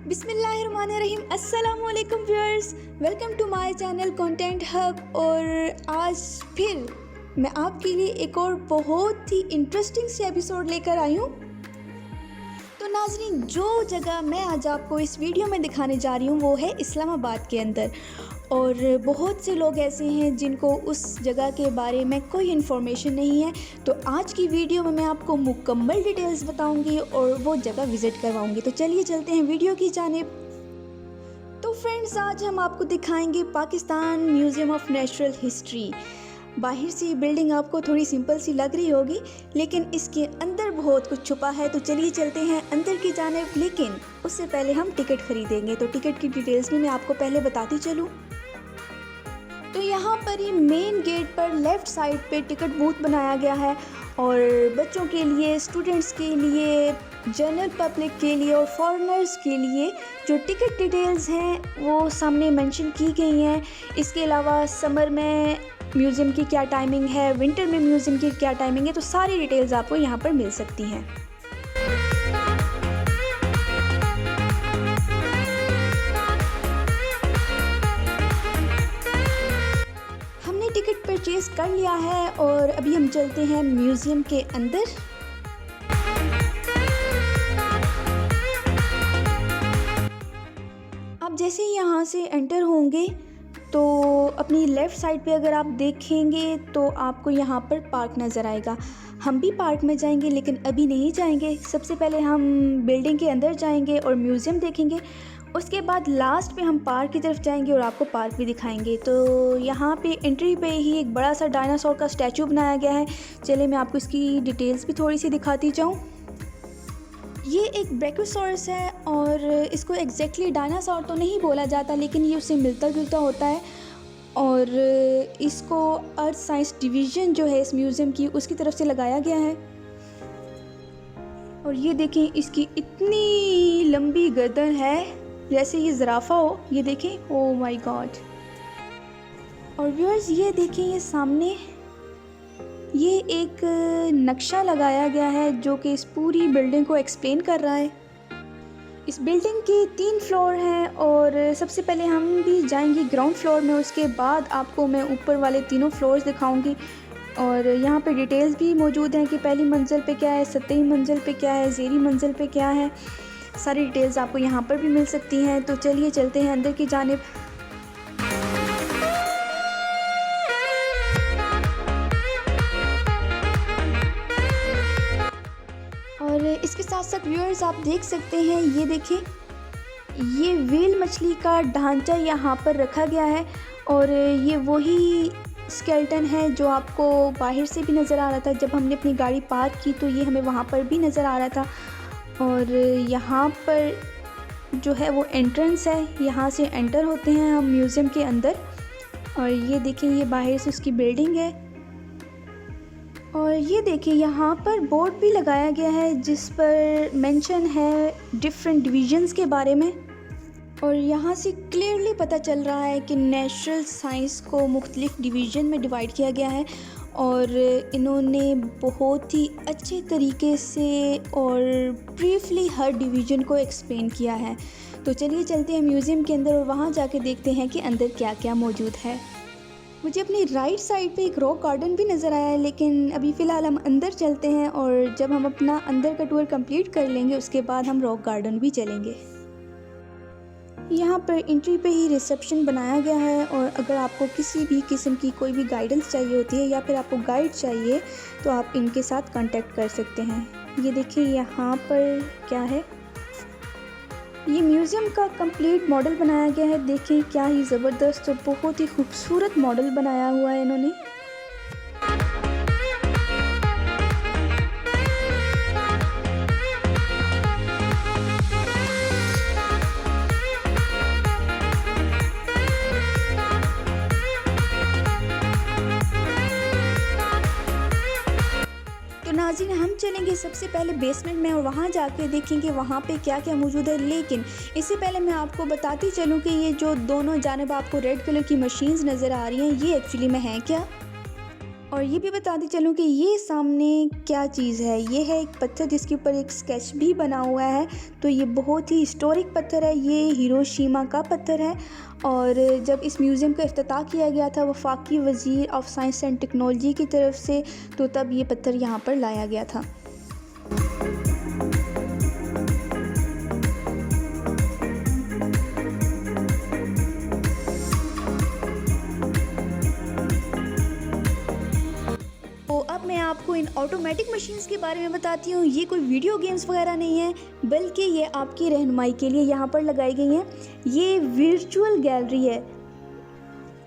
बिस्मिल्लाहिर्रहमानिर्रहीम। अस्सलाम वालेकुम viewers, welcome to my channel content hub. और आज फिर मैं आपके लिए एक और बहुत ही इंटरेस्टिंग सी एपिसोड लेकर आई हूँ। तो नाज़रीन, जो जगह मैं आज आपको इस वीडियो में दिखाने जा रही हूँ वो है इस्लामाबाद के अंदर। और बहुत से लोग ऐसे हैं जिनको उस जगह के बारे में कोई इन्फॉर्मेशन नहीं है। तो आज की वीडियो में मैं आपको मुकम्मल डिटेल्स बताऊंगी और वो जगह विज़िट करवाऊंगी। तो चलिए चलते हैं वीडियो की जानिब। तो फ्रेंड्स, आज हम आपको दिखाएंगे Pakistan museum of natural history. बाहर से बिल्डिंग आपको थोड़ी सिंपल सी लग रही होगी, लेकिन इसके अंदर बहुत कुछ छुपा है। तो चलिए चलते हैं अंदर की जानिब, लेकिन उससे पहले हम टिकट ख़रीदेंगे। तो टिकट की डिटेल्स भी मैं आपको पहले बताती चलूँ। तो यहाँ पर ही मेन गेट पर लेफ़्ट साइड पे टिकट बूथ बनाया गया है, और बच्चों के लिए, स्टूडेंट्स के लिए, जनरल पब्लिक के लिए और फॉरेनर्स के लिए जो टिकट डिटेल्स हैं वो सामने मेंशन की गई हैं। इसके अलावा समर में म्यूज़ियम की क्या टाइमिंग है, विंटर में म्यूज़ियम की क्या टाइमिंग है, तो सारी डिटेल्स आपको यहाँ पर मिल सकती हैं। हमने टिकट परचेज़ कर लिया है और अभी हम चलते हैं म्यूज़ियम के अंदर। आप जैसे ही यहाँ से एंटर होंगे तो अपनी लेफ़्ट साइड पे अगर आप देखेंगे तो आपको यहाँ पर पार्क नज़र आएगा। हम भी पार्क में जाएंगे, लेकिन अभी नहीं जाएंगे। सबसे पहले हम बिल्डिंग के अंदर जाएंगे और म्यूज़ियम देखेंगे। उसके बाद लास्ट में हम पार्क की तरफ जाएंगे और आपको पार्क भी दिखाएंगे। तो यहाँ पे एंट्री पे ही एक बड़ा सा डायनासोर का स्टैचू बनाया गया है। चलिए मैं आपको इसकी डिटेल्स भी थोड़ी सी दिखाती जाऊँ। ये एक ब्रैकियोसॉरस है और इसको एग्जैक्टली डायनासोर तो नहीं बोला जाता, लेकिन ये उससे मिलता जुलता होता है। और इसको अर्थ साइंस डिवीज़न जो है इस म्यूज़ियम की, उसकी तरफ से लगाया गया है। और ये देखें, इसकी इतनी लंबी गर्दन है जैसे ये ज़राफ़ा हो। ये देखें, ओह माय गॉड। और व्यूअर्स, ये देखें, ये सामने ये एक नक्शा लगाया गया है जो कि इस पूरी बिल्डिंग को एक्सप्लेन कर रहा है। इस बिल्डिंग के 3 फ्लोर हैं और सबसे पहले हम भी जाएंगे ग्राउंड फ्लोर में। उसके बाद आपको मैं ऊपर वाले तीनों फ्लोर्स दिखाऊंगी। और यहाँ पे डिटेल्स भी मौजूद हैं कि पहली मंजिल पे क्या है, 7वीं मंजिल पे क्या है, ज़ेरी मंजिल पे क्या है। सारी डिटेल्स आपको यहाँ पर भी मिल सकती हैं। तो चलिए चलते हैं अंदर की जानिब। और इसके साथ साथ व्यूअर्स, आप देख सकते हैं, ये देखें, ये व्हेल मछली का ढांचा यहाँ पर रखा गया है। और ये वही स्केलेटन है जो आपको बाहर से भी नज़र आ रहा था। जब हमने अपनी गाड़ी पार्क की तो ये हमें वहाँ पर भी नज़र आ रहा था। और यहाँ पर जो है वो एंट्रेंस है, यहाँ से एंटर होते हैं हम म्यूज़ियम के अंदर। और ये देखें, ये बाहर से उसकी बिल्डिंग है। और ये देखिए, यहाँ पर बोर्ड भी लगाया गया है जिस पर मेंशन है डिफरेंट डिवीज़न्स के बारे में। और यहाँ से क्लियरली पता चल रहा है कि नेचुरल साइंस को मुख्तलिफ डिवीज़न में डिवाइड किया गया है। और इन्होंने बहुत ही अच्छे तरीके से और ब्रीफली हर डिवीज़न को एक्सप्लेन किया है। तो चलिए चलते हैं म्यूज़ियम के अंदर और वहाँ जाके देखते हैं कि अंदर क्या क्या मौजूद है। मुझे अपनी राइट साइड पे एक रॉक गार्डन भी नज़र आया है, लेकिन अभी फ़िलहाल हम अंदर चलते हैं और जब हम अपना अंदर का टूर कंप्लीट कर लेंगे उसके बाद हम रॉक गार्डन भी चलेंगे। यहाँ पर एंट्री पे ही रिसेप्शन बनाया गया है, और अगर आपको किसी भी किस्म की कोई भी गाइडेंस चाहिए होती है या फिर आपको गाइड चाहिए तो आप इनके साथ कांटेक्ट कर सकते हैं। ये देखिए, यहाँ पर क्या है, ये म्यूज़ियम का कंप्लीट मॉडल बनाया गया है। देखें, क्या ही ज़बरदस्त और बहुत ही खूबसूरत मॉडल बनाया हुआ है इन्होंने। तो नाज़रीन, हम चलेंगे सबसे पहले बेसमेंट में और वहाँ जाके देखेंगे वहाँ पे क्या क्या मौजूद है। लेकिन इससे पहले मैं आपको बताती चलूँ कि ये जो दोनों जानिब आपको रेड कलर की मशीन्स नज़र आ रही हैं, ये एक्चुअली में हैं क्या। और ये भी बताती चलूँ कि ये सामने क्या चीज़ है। ये है एक पत्थर जिसके ऊपर एक स्केच भी बना हुआ है। तो ये बहुत ही हिस्टोरिक पत्थर है, ये हिरोशिमा का पत्थर है। और जब इस म्यूज़ियम का इफ्तिताह किया गया था वफाकी वज़ीर ऑफ साइंस एंड टेक्नोलॉजी की तरफ से, तो तब ये पत्थर यहाँ पर लाया गया था। मैं आपको इन ऑटोमेटिक मशीन्स के बारे में बताती हूँ। ये कोई वीडियो गेम्स वगैरह नहीं है, बल्कि ये आपकी रहनुमाई के लिए यहाँ पर लगाई गई हैं। ये वर्चुअल गैलरी है।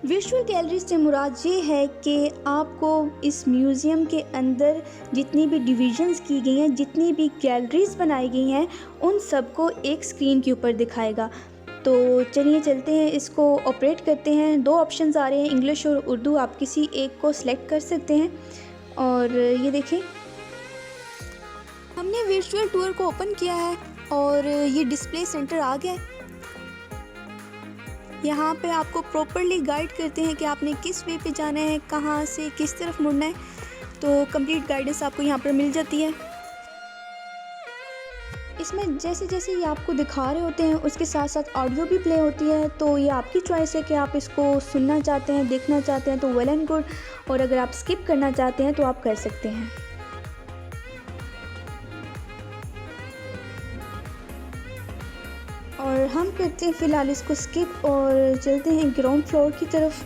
वर्चुअल गैलरी से मुराद ये है कि आपको इस म्यूज़ियम के अंदर जितनी भी डिविजन्स की गई हैं, जितनी भी गैलरीज बनाई गई हैं, उन सबको एक स्क्रीन के ऊपर दिखाएगा। तो चलिए चलते हैं, इसको ऑपरेट करते हैं। 2 ऑप्शंस आ रहे हैं, इंग्लिश और उर्दू। आप किसी एक को सिलेक्ट कर सकते हैं। और ये देखें, हमने वर्चुअल टूर को ओपन किया है और ये डिस्प्ले सेंटर आ गया है। यहाँ पे आपको प्रॉपरली गाइड करते हैं कि आपने किस वे पे जाना है, कहाँ से किस तरफ मुड़ना है। तो कंप्लीट गाइडेंस आपको यहाँ पर मिल जाती है। इसमें जैसे जैसे ये आपको दिखा रहे होते हैं उसके साथ साथ ऑडियो भी प्ले होती है। तो ये आपकी चॉइस है कि आप इसको सुनना चाहते हैं, देखना चाहते हैं तो वेल एंड गुड, और अगर आप स्किप करना चाहते हैं तो आप कर सकते हैं। और हम करते हैं फ़िलहाल इसको स्किप और चलते हैं ग्राउंड फ्लोर की तरफ।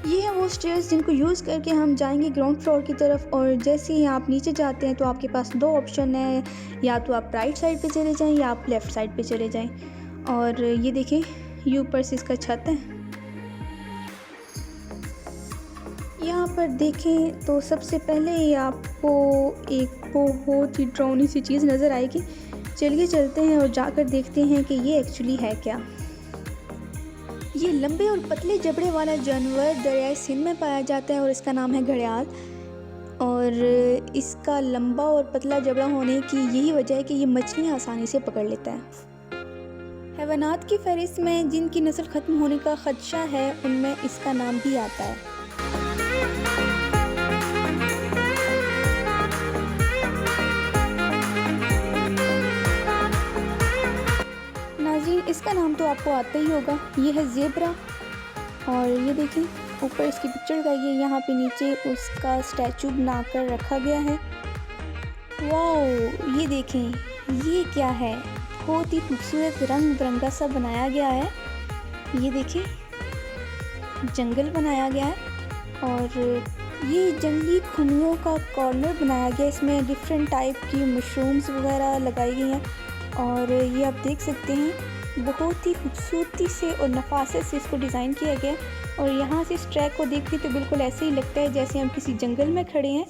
ये हैं वो स्टेयर्स जिनको यूज़ करके हम जाएंगे ग्राउंड फ्लोर की तरफ। और जैसे ही आप नीचे जाते हैं तो आपके पास 2 ऑप्शन है, या तो आप राइट साइड पे चले जाएं या आप लेफ़्ट साइड पे चले जाएं। और ये देखें, ये ऊपर से इसका छत है। यहाँ पर देखें तो सबसे पहले ही आपको एक बहुत ही डरावनी सी चीज़ नज़र आएगी। चलिए चलते हैं और जाकर देखते हैं कि ये एक्चुअली है क्या। ये लंबे और पतले जबड़े वाला जानवर दरियाए सिंध में पाया जाता है और इसका नाम है घड़ियाल। और इसका लंबा और पतला जबड़ा होने की यही वजह है कि ये मछलियाँ आसानी से पकड़ लेता है। हैवानात की फहरिस्त में जिनकी नस्ल ख़त्म होने का ख़दशा है, उनमें इसका नाम भी आता है। इसका नाम तो आपको आता ही होगा, ये है ज़ेब्रा। और ये देखिए ऊपर इसकी पिक्चर लगाई है, यहाँ पे नीचे उसका स्टैचू बनाकर रखा गया है। वाओ, ये देखें ये क्या है, बहुत ही खूबसूरत रंग बिरंगा सा बनाया गया है। ये देखिए जंगल बनाया गया है और ये जंगली खूनियों का कॉर्नर बनाया गया है। इसमें डिफरेंट टाइप की मशरूम्स वगैरह लगाई गई हैं। और ये आप देख सकते हैं बहुत ही खूबसूरती से और नफासत से इसको डिज़ाइन किया गया। और यहाँ से इस ट्रैक को देख के तो बिल्कुल ऐसे ही लगता है जैसे हम किसी जंगल में खड़े हैं।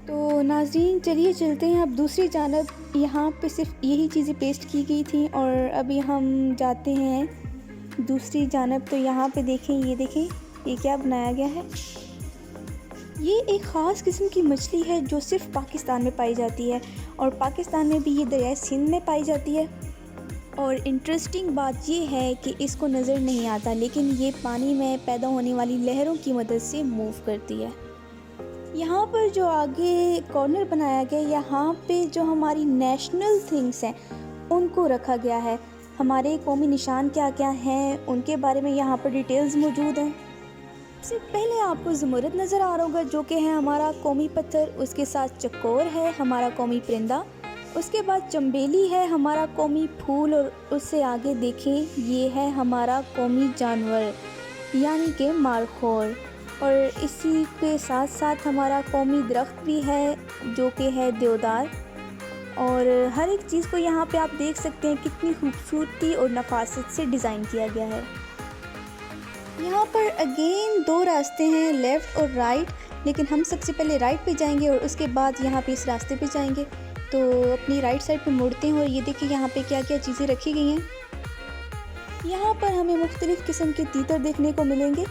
तो नाज़रीन चलिए चलते हैं अब दूसरी जानब। यहाँ पे सिर्फ यही चीज़ें पेस्ट की गई थी और अभी हम जाते हैं दूसरी जानब। तो यहाँ पे देखें, ये देखें ये क्या बनाया गया है। ये एक ख़ास किस्म की मछली है जो सिर्फ़ पाकिस्तान में पाई जाती है और पाकिस्तान में भी ये दरियाए सिंध में पाई जाती है। और इंटरेस्टिंग बात ये है कि इसको नज़र नहीं आता, लेकिन ये पानी में पैदा होने वाली लहरों की मदद से मूव करती है। यहाँ पर जो आगे कॉर्नर बनाया गया, यहाँ पे जो हमारी नेशनल थिंग्स हैं उनको रखा गया है। हमारे कौमी निशान क्या क्या हैं उनके बारे में यहाँ पर डिटेल्स मौजूद हैं। सबसे पहले आपको ज़मुरद नज़र आ रहा होगा जो कि है हमारा कौमी पत्थर। उसके साथ चकोर है हमारा कौमी परिंदा। उसके बाद चंबेली है हमारा कौमी फूल। और उससे आगे देखें ये है हमारा कौमी जानवर यानी कि मारखोर। और इसी के साथ साथ हमारा कौमी दरख्त भी है जो कि है देवदार। और हर एक चीज़ को यहाँ पे आप देख सकते हैं कितनी खूबसूरती और नफासत से डिज़ाइन किया गया है। यहाँ पर अगेन 2 रास्ते हैं, लेफ़्ट और राइट, लेकिन हम सबसे पहले राइट पे जाएंगे और उसके बाद यहाँ पे इस रास्ते पे जाएंगे। तो अपनी राइट साइड पे मुड़ते हैं और ये देखिए यहाँ पे क्या क्या चीज़ें रखी गई हैं। यहाँ पर हमें मुख्तलिफ़ किस्म के तीतर देखने को मिलेंगे।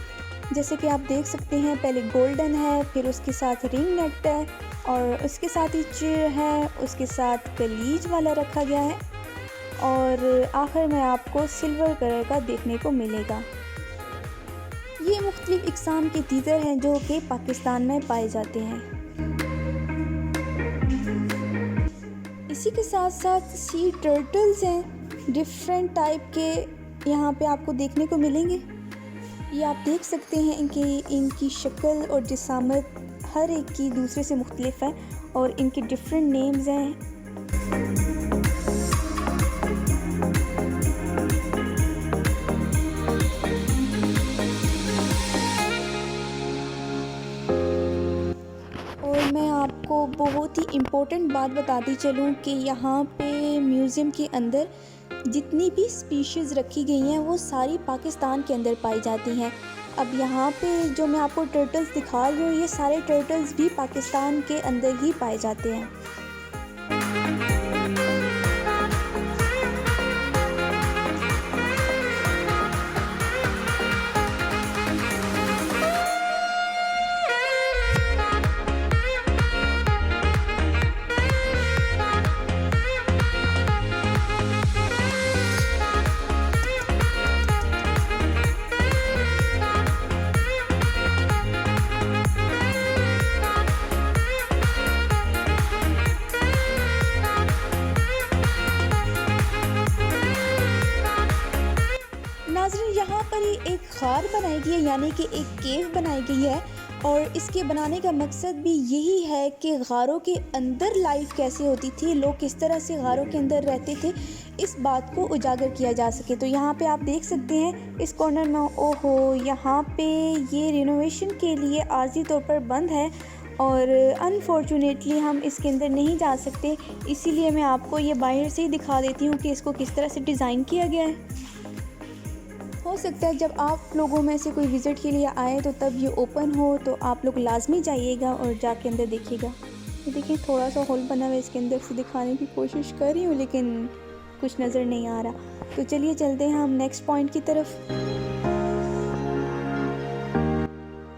जैसे कि आप देख सकते हैं, पहले गोल्डन है, फिर उसके साथ रिंग नेट है और उसके साथ ही चेयर है, उसके साथ कलीज वाला रखा गया है और आखिर में आपको सिल्वर कलर का देखने को मिलेगा। ये मुख्तलिफ इक़साम के तीतर हैं जो कि पाकिस्तान में पाए जाते हैं। इसी के साथ साथ सी टर्टल्स हैं, डिफरेंट टाइप के यहाँ पे आपको देखने को मिलेंगे। ये आप देख सकते हैं कि इनकी शक्ल और जिसामत हर एक की दूसरे से मुख्तलिफ है और इनके डिफरेंट नेम्स हैं। और मैं आपको बहुत ही इम्पोर्टेंट बात बताती चलूँ कि यहाँ पे म्यूज़ियम के अंदर जितनी भी स्पीशीज़ रखी गई हैं वो सारी पाकिस्तान के अंदर पाई जाती हैं। अब यहाँ पे जो मैं आपको टर्टल्स दिखा रही हूँ, ये सारे टर्टल्स भी पाकिस्तान के अंदर ही पाए जाते हैं। नाज़रीन, यहाँ पर ही एक खार बनाई गई है, यानी कि एक केव बनाई गई है और इसके बनाने का मकसद भी यही है कि गारों के अंदर लाइफ कैसे होती थी, लोग किस तरह से गारों के अंदर रहते थे, इस बात को उजागर किया जा सके। तो यहाँ पे आप देख सकते हैं इस कॉर्नर में, ओहो, यहाँ पे ये रिनोवेशन के लिए आर्जी तौर पर बंद है और अनफॉर्चुनेटली हम इसके अंदर नहीं जा सकते, इसीलिए मैं आपको ये बाहर से ही दिखा देती हूँ कि इसको किस तरह से डिज़ाइन किया गया है। हो सकता है जब आप लोगों में से कोई विज़िट के लिए आए तो तब ये ओपन हो, तो आप लोग लाजमी जाइएगा और जाके अंदर देखिएगा। ये देखिए, थोड़ा सा होल बना हुआ है, इसके अंदर से दिखाने की कोशिश कर रही हूँ लेकिन कुछ नज़र नहीं आ रहा। तो चलिए चलते हैं हम नेक्स्ट पॉइंट की तरफ।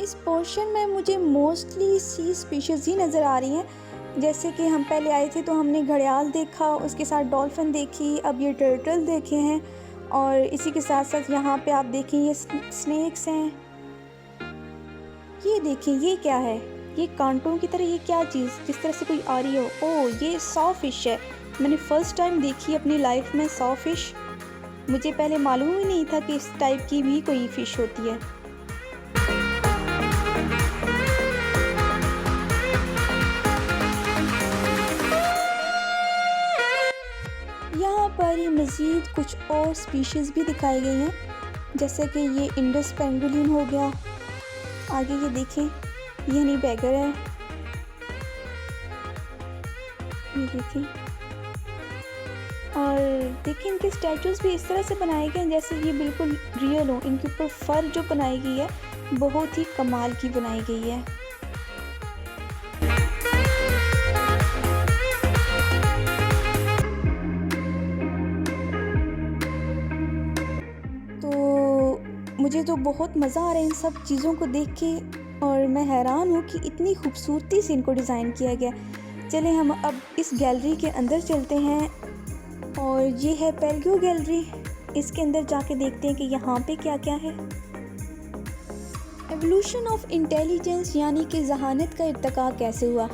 इस पोर्शन में मुझे मोस्टली सी स्पीशीज़ ही नज़र आ रही हैं। जैसे कि हम पहले आए थे तो हमने घड़ियाल देखा, उसके साथ डॉल्फिन देखी, अब ये टर्टल देखे हैं और इसी के साथ साथ यहाँ पे आप देखें ये स्नेक्स हैं। ये देखें, ये क्या है, ये कांटों की तरह, ये क्या चीज़ जिस तरह से कोई आ रही हो। ओह, ये सॉ फिश है, मैंने फ़र्स्ट टाइम देखी अपनी लाइफ में सॉ फिश। मुझे पहले मालूम ही नहीं था कि इस टाइप की भी कोई फ़िश होती है। यहाँ पर ही मज़ीद कुछ और स्पीशीज़ भी दिखाई गई हैं, जैसे कि ये इंडस पेंगुलिन हो गया। आगे ये देखें, ये हनी बैगर है, ये देखें। और देखें इनके स्टैचूज़ भी इस तरह से बनाए गए हैं जैसे ये बिल्कुल रियल हो। इनके ऊपर फर जो बनाई गई है बहुत ही कमाल की बनाई गई है। मुझे तो बहुत मज़ा आ रहा है इन सब चीज़ों को देख के और मैं हैरान हूँ कि इतनी खूबसूरती से इनको डिज़ाइन किया गया। चलें हम अब इस गैलरी के अंदर चलते हैं और ये है पेल्ग्यो गैलरी। इसके अंदर जाके देखते हैं कि यहाँ पे क्या क्या है। एवोल्यूशन ऑफ इंटेलिजेंस यानी कि जहानत का इर्तिका कैसे हुआ,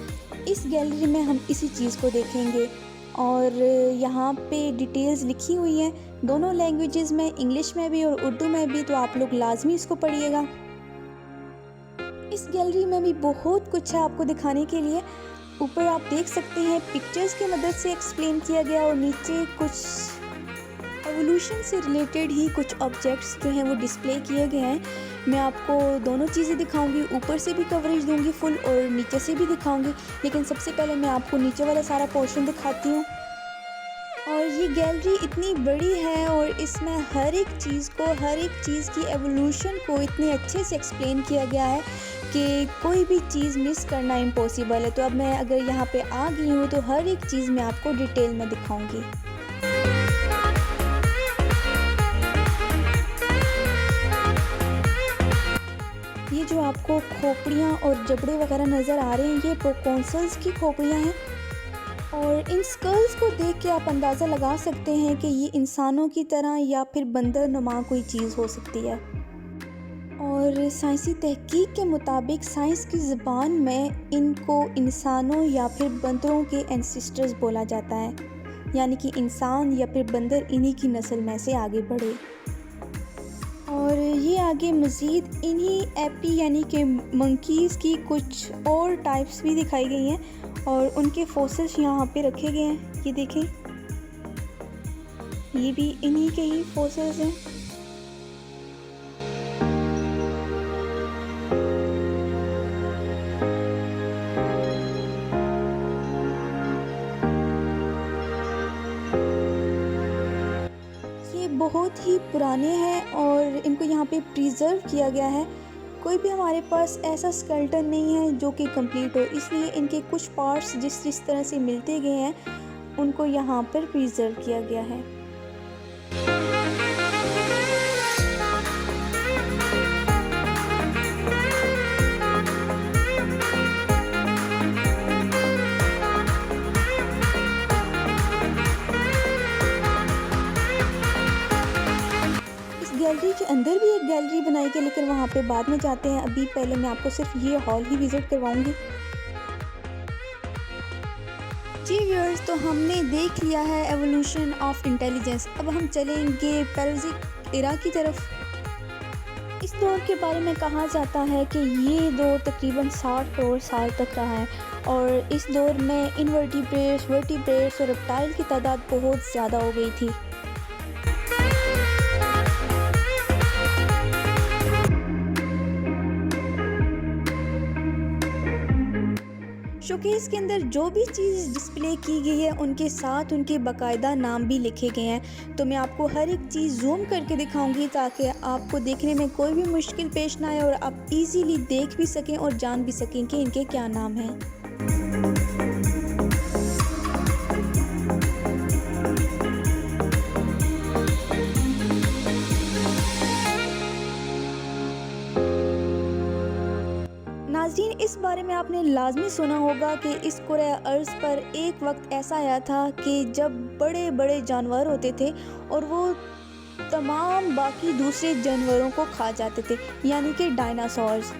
इस गैलरी में हम इसी चीज़ को देखेंगे और यहाँ पे डिटेल्स लिखी हुई हैं दोनों लैंग्वेजेस में, इंग्लिश में भी और उर्दू में भी, तो आप लोग लाजमी इसको पढ़िएगा। इस गैलरी में भी बहुत कुछ है आपको दिखाने के लिए। ऊपर आप देख सकते हैं पिक्चर्स की मदद से एक्सप्लेन किया गया और नीचे कुछ एवोल्यूशन से रिलेटेड ही कुछ ऑब्जेक्ट्स जो हैं वो डिस्प्ले किए गए हैं। मैं आपको दोनों चीज़ें दिखाऊंगी, ऊपर से भी कवरेज दूंगी फुल और नीचे से भी दिखाऊंगी, लेकिन सबसे पहले मैं आपको नीचे वाला सारा पोर्शन दिखाती हूँ। और ये गैलरी इतनी बड़ी है और इसमें हर एक चीज़ की एवोल्यूशन को इतने अच्छे से एक्सप्लेन किया गया है कि कोई भी चीज़ मिस करना इम्पॉसिबल है। तो अब मैं अगर यहाँ पे आ गई हूँ तो हर एक चीज़ मैं आपको डिटेल में दिखाऊंगी। आपको खोपड़ियाँ और जबड़े वगैरह नज़र आ रहे हैं, ये प्रोकॉन्सल्स की खोपड़ियाँ हैं। और इन स्कल्स को देख के आप अंदाज़ा लगा सकते हैं कि ये इंसानों की तरह या फिर बंदर नुमा कोई चीज़ हो सकती है। और साइंसी तहकीक के मुताबिक साइंस की ज़बान में इनको इंसानों या फिर बंदरों के एंसेस्टर्स बोला जाता है, यानी कि इंसान या फिर बंदर इन्हीं की नस्ल में से आगे बढ़े। और ये आगे मज़ीद इन्हीं एपी यानी कि मंकीज़ की कुछ और टाइप्स भी दिखाई गई हैं और उनके फॉसिल्स यहाँ पे रखे गए हैं। ये देखें, ये भी इन्हीं के ही फॉसिल्स हैं। बहुत ही पुराने हैं और इनको यहाँ पे प्रिजर्व किया गया है। कोई भी हमारे पास ऐसा स्केलेटन नहीं है जो कि कंप्लीट हो, इसलिए इनके कुछ पार्ट्स जिस तरह से मिलते गए हैं उनको यहाँ पर प्रिजर्व किया गया है। गैलरी के अंदर भी एक गैलरी बनाई गई, लेकिन वहाँ पे बाद में जाते हैं। अभी पहले मैं आपको सिर्फ ये हॉल ही विज़िट करवाऊँगी। जी व्यूअर्स, तो हमने देख लिया है एवोल्यूशन ऑफ इंटेलिजेंस। अब हम चलेंगे पैलेयोलिथिक एरा की तरफ। इस दौर के बारे में कहा जाता है कि ये दौर तकरीबन 60 करोड़ साल तक रहा है और इस दौर में इनवर्टिब्रेट्स, वर्टिब्रेट्स और रेप्टाइल की तादाद बहुत ज़्यादा हो गई थी। शोकेस के अंदर जो भी चीज़ डिस्प्ले की गई है उनके साथ उनके बाकायदा नाम भी लिखे गए हैं। तो मैं आपको हर एक चीज़ जूम करके दिखाऊंगी ताकि आपको देखने में कोई भी मुश्किल पेश ना आए और आप इजीली देख भी सकें और जान भी सकें कि इनके क्या नाम हैं। नाज़रीन, इस बारे में आपने लाजमी सुना होगा कि इस कुरे अर्ज़ पर एक वक्त ऐसा आया था कि जब बड़े बड़े जानवर होते थे और वो तमाम बाकी दूसरे जानवरों को खा जाते थे, यानी कि डायनासोर्स।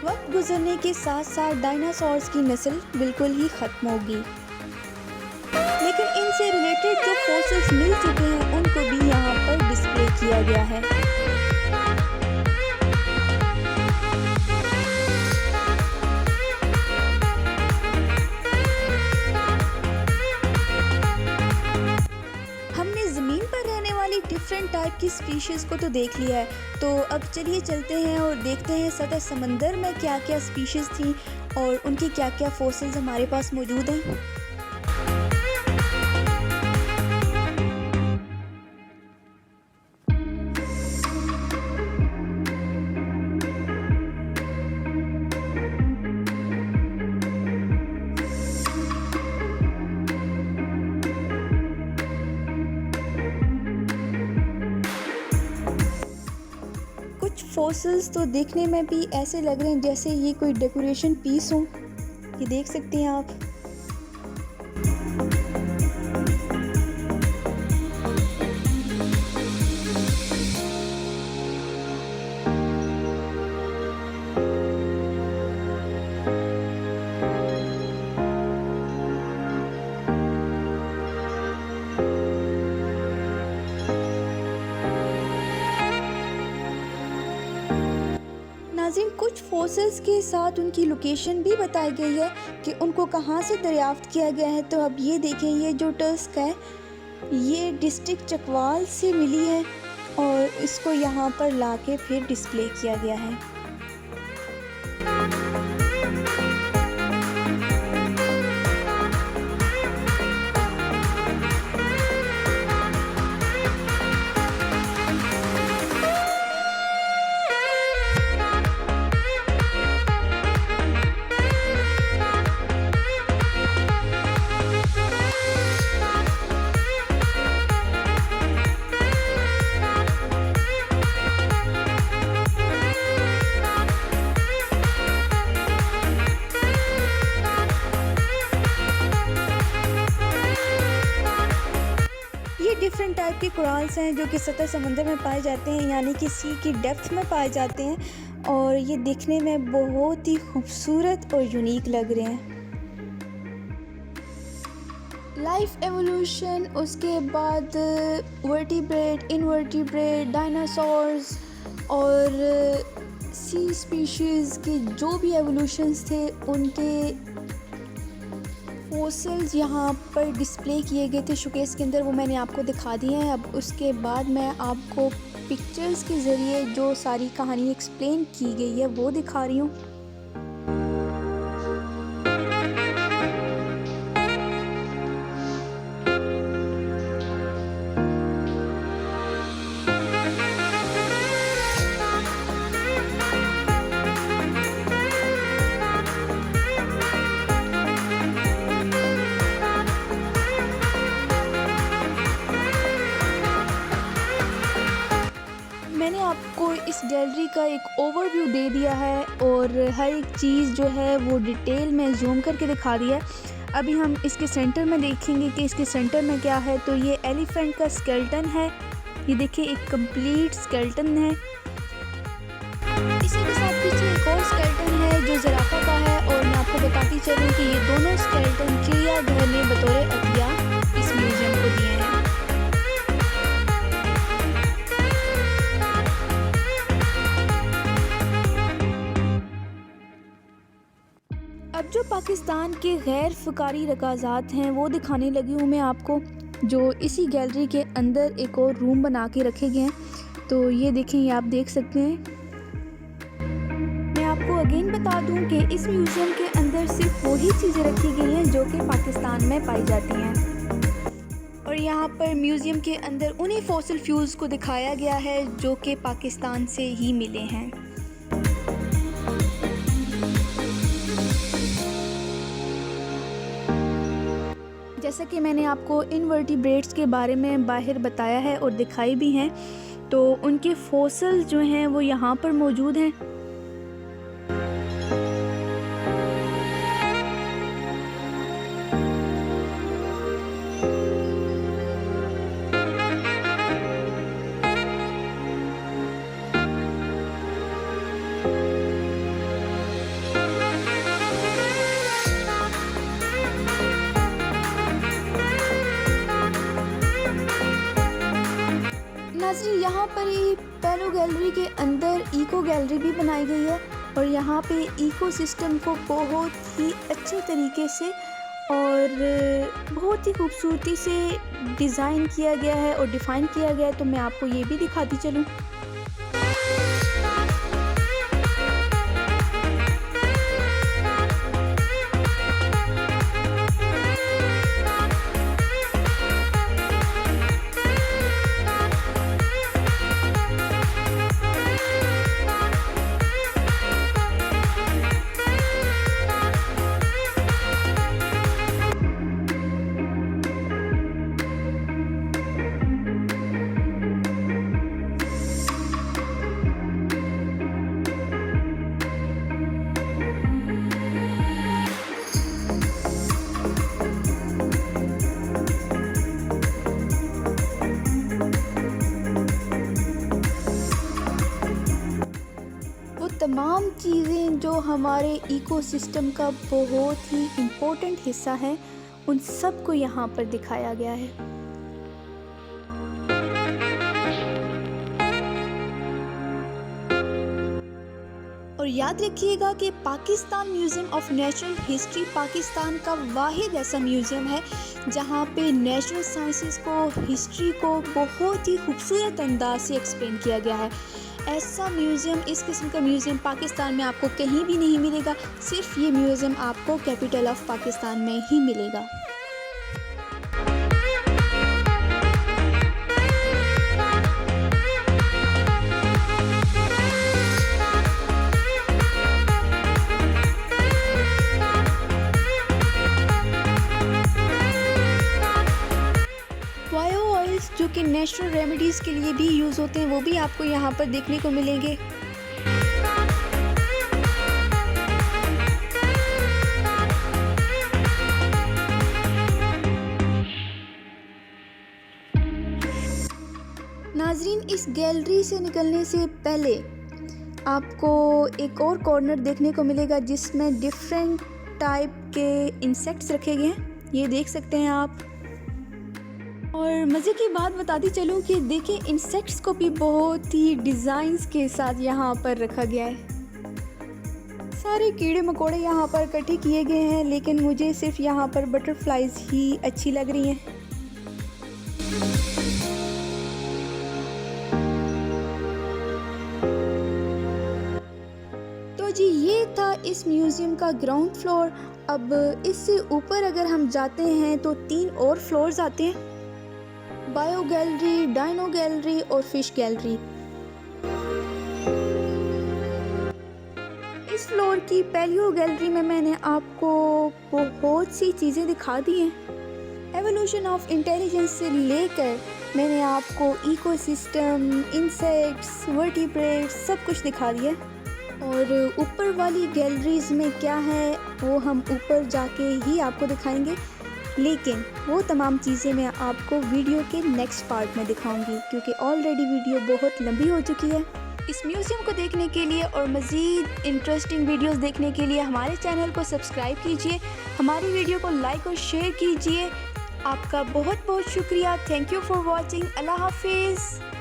वक्त गुजरने के साथ साथ डायनासोर्स की नस्ल बिल्कुल ही ख़त्म होगी, लेकिन इनसे रिलेटेड जो फॉसिल्स मिल चुके हैं उनको भी यहाँ पर डिस्प्ले किया गया है। हमने ज़मीन पर रहने वाली डिफरेंट टाइप की स्पीशीज़ को तो देख लिया है, तो अब चलिए चलते हैं और देखते हैं सतह समंदर में क्या क्या स्पीशीज़ थी और उनकी क्या क्या फॉसिल्स हमारे पास मौजूद हैं। फॉसिल्स तो देखने में भी ऐसे लग रहे हैं जैसे ये कोई डेकोरेशन पीस हो। ये देख सकते हैं आप। नाज़रीन, कुछ फॉसिल्स के साथ उनकी लोकेशन भी बताई गई है कि उनको कहाँ से दरियाफ्त किया गया है। तो अब ये देखें, ये जो टस्क है ये डिस्ट्रिक्ट चकवाल से मिली है और इसको यहाँ पर लाके फिर डिस्प्ले किया गया है। ये डिफरेंट टाइप के कोरल्स हैं जो कि सतह समंदर में पाए जाते हैं, यानी कि सी की डेप्थ में पाए जाते हैं और ये दिखने में बहुत ही खूबसूरत और यूनिक लग रहे हैं। लाइफ एवोल्यूशन, उसके बाद वर्टिब्रेट, इनवर्टिब्रेट, डायनासोर्स और सी स्पीशीज़ के जो भी एवोल्यूशंस थे उनके फोसिल्स यहाँ पर डिस्प्ले किए गए थे शोकेस के अंदर, वो मैंने आपको दिखा दिए हैं। अब उसके बाद मैं आपको पिक्चर्स के ज़रिए जो सारी कहानी एक्सप्लेन की गई है वो दिखा रही हूँ। मैंने आपको इस गैलरी का एक ओवरव्यू दे दिया है और हर एक चीज़ जो है वो डिटेल में जूम करके दिखा दिया है। अभी हम इसके सेंटर में देखेंगे कि इसके सेंटर में क्या है। तो ये एलिफेंट का स्केलेटन है, ये देखिए एक कंप्लीट स्केलेटन है। इसी के साथ पीछे एक और स्केलेटन है जो ज़राफ़ा का है और मैं आपको बताती चलूँ कि ये दोनों स्केलेटन चिड़ियाघर ने बतौर अतिया इस म्यूज़ियम को दिए हैं। अब जो पाकिस्तान के गैर फ़कारी रकाज़ात हैं वो दिखाने लगी हूँ मैं आपको, जो इसी गैलरी के अंदर एक और रूम बना के रखे गए हैं। तो ये देखें, ये आप देख सकते हैं। मैं आपको अगेन बता दूं कि इस म्यूज़ियम के अंदर सिर्फ वही चीज़ें रखी गई हैं जो कि पाकिस्तान में पाई जाती हैं और यहाँ पर म्यूज़ियम के अंदर उन्हीं फॉसिल फ्यूल्स को दिखाया गया है जो कि पाकिस्तान से ही मिले हैं। जैसा कि मैंने आपको इनवर्टिब्रेट्स के बारे में बाहर बताया है और दिखाई भी हैं, तो उनके फॉसिल्स जो हैं वो यहाँ पर मौजूद हैं। नाज़रीन, यहाँ पर ही पैलो गैलरी के अंदर इको गैलरी भी बनाई गई है और यहाँ पे इको सिस्टम को बहुत ही अच्छे तरीके से और बहुत ही खूबसूरती से डिज़ाइन किया गया है और डिफ़ाइन किया गया है। तो मैं आपको ये भी दिखाती चलूँ। तमाम चीज़ें जो हमारे इकोसिस्टम का बहुत ही इम्पोर्टेंट हिस्सा है, उन सब को यहाँ पर दिखाया गया है। और याद रखिएगा कि Pakistan museum of natural history Pakistan का वाहिद ऐसा म्यूज़ियम है जहाँ पे नेचुरल साइंसेस को, हिस्ट्री को बहुत ही खूबसूरत अंदाज से एक्सप्लेन किया गया है। ऐसा म्यूज़ियम, इस किस्म का म्यूज़ियम पाकिस्तान में आपको कहीं भी नहीं मिलेगा। सिर्फ ये म्यूज़ियम आपको कैपिटल ऑफ पाकिस्तान में ही मिलेगा। बायो ऑयल्स जो कि नेचुरल रेमेडीज़ के लिए भी यूज़ होते हैं, वो भी आपको यहाँ पर देखने को मिलेंगे। नाजरीन, इस गैलरी से निकलने से पहले आपको एक और कॉर्नर देखने को मिलेगा जिसमें डिफरेंट टाइप के इंसेक्ट्स रखे गए हैं, ये देख सकते हैं आप। और मज़े की बात बताती चलूँ कि देखिए इंसेक्ट्स को भी बहुत ही डिज़ाइंस के साथ यहाँ पर रखा गया है। सारे कीड़े मकोड़े यहाँ पर इकट्ठे किए गए हैं, लेकिन मुझे सिर्फ यहाँ पर बटरफ्लाइज ही अच्छी लग रही हैं। तो जी, ये था इस म्यूज़ियम का ग्राउंड फ्लोर। अब इससे ऊपर अगर हम जाते हैं तो 3 और फ्लोर्स आते हैं, बायो गैलरी, डायनो गैलरी और फिश गैलरी। इस फ्लोर की पैलियो गैलरी में मैंने आपको बहुत सी चीज़ें दिखा दी हैं। एवोल्यूशन ऑफ इंटेलिजेंस से लेकर मैंने आपको इकोसिस्टम, इंसेक्ट्स, वर्टिब्रेट्स सब कुछ दिखा दिया। और ऊपर वाली गैलरीज में क्या है वो हम ऊपर जाके ही आपको दिखाएंगे, लेकिन वो तमाम चीज़ें मैं आपको वीडियो के नेक्स्ट पार्ट में दिखाऊंगी, क्योंकि ऑलरेडी वीडियो बहुत लंबी हो चुकी है। इस म्यूज़ियम को देखने के लिए और मज़ीद इंटरेस्टिंग वीडियोस देखने के लिए हमारे चैनल को सब्सक्राइब कीजिए, हमारी वीडियो को लाइक और शेयर कीजिए। आपका बहुत बहुत शुक्रिया। Thank you for watching. अल्लाह हाफिज़।